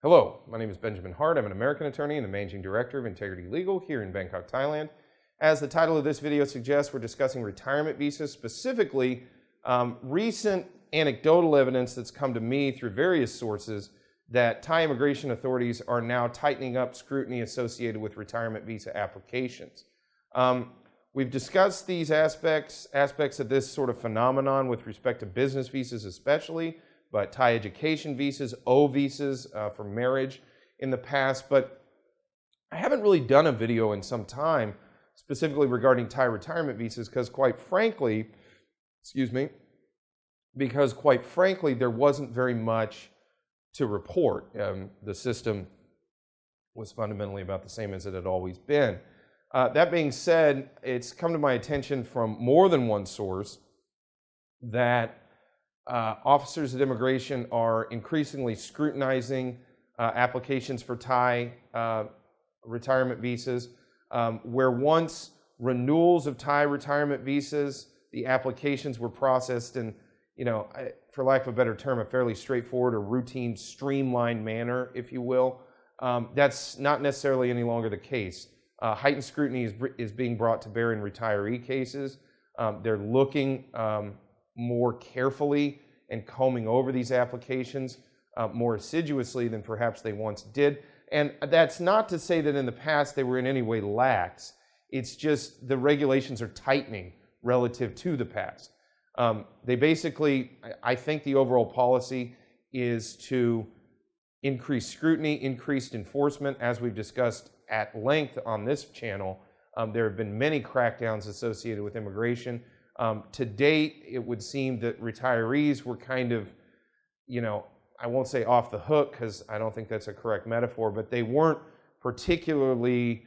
Hello, my name is Benjamin Hart. I'm an American attorney and the Managing Director of Integrity Legal here in Bangkok, Thailand. As the title of this video suggests, we're discussing retirement visas, specifically recent anecdotal evidence that's come to me through various sources that Thai immigration authorities are now tightening up scrutiny associated with retirement visa applications. We've discussed these aspects of this sort of phenomenon with respect to business visas especially, but Thai education visas, O visas for marriage in the past. But I haven't really done a video in some time specifically regarding Thai retirement visas because quite frankly, there wasn't very much to report. The system was fundamentally about the same as it had always been. That being said, it's come to my attention from more than one source that officers at immigration are increasingly scrutinizing applications for Thai retirement visas, where once renewals of Thai retirement visas, the applications were processed in, for lack of a better term, a fairly straightforward or routine, streamlined manner, if you will. That's not necessarily any longer the case. Heightened scrutiny is being brought to bear in retiree cases. They're looking more carefully and combing over these applications more assiduously than perhaps they once did. And that's not to say that in the past they were in any way lax. It's just the regulations are tightening relative to the past. They basically, I think the overall policy is to increase scrutiny, increased enforcement, as we've discussed at length on this channel. There have been many crackdowns associated with immigration. To date, it would seem that retirees were kind of, I won't say off the hook because I don't think that's a correct metaphor, but they weren't particularly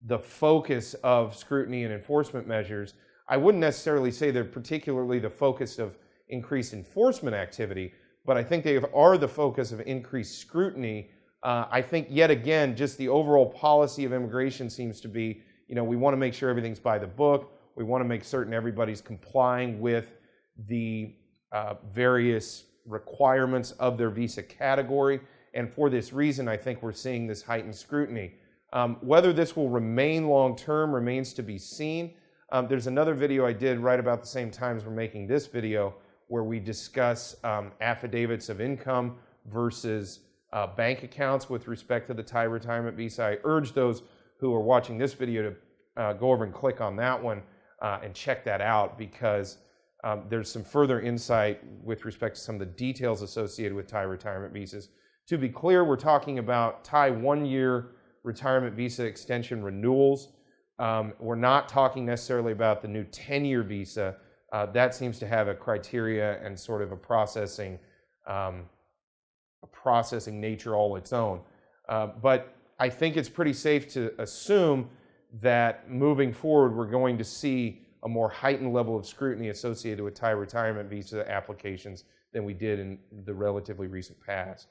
the focus of scrutiny and enforcement measures. I wouldn't necessarily say they're particularly the focus of increased enforcement activity, but I think they are the focus of increased scrutiny. I think, yet again, just the overall policy of immigration seems to be, we want to make sure everything's by the book. We want to make certain everybody's complying with the various requirements of their visa category. And for this reason, I think we're seeing this heightened scrutiny. Whether this will remain long-term remains to be seen. There's another video I did right about the same time as we're making this video where we discuss affidavits of income versus bank accounts with respect to the Thai retirement visa. I urge those who are watching this video to go over and click on that one and check that out, because there's some further insight with respect to some of the details associated with Thai retirement visas. To be clear, we're talking about Thai one-year retirement visa extension renewals. We're not talking necessarily about the new 10-year visa. That seems to have a criteria and sort of a processing nature all its own. But I think it's pretty safe to assume that moving forward, we're going to see a more heightened level of scrutiny associated with Thai retirement visa applications than we did in the relatively recent past.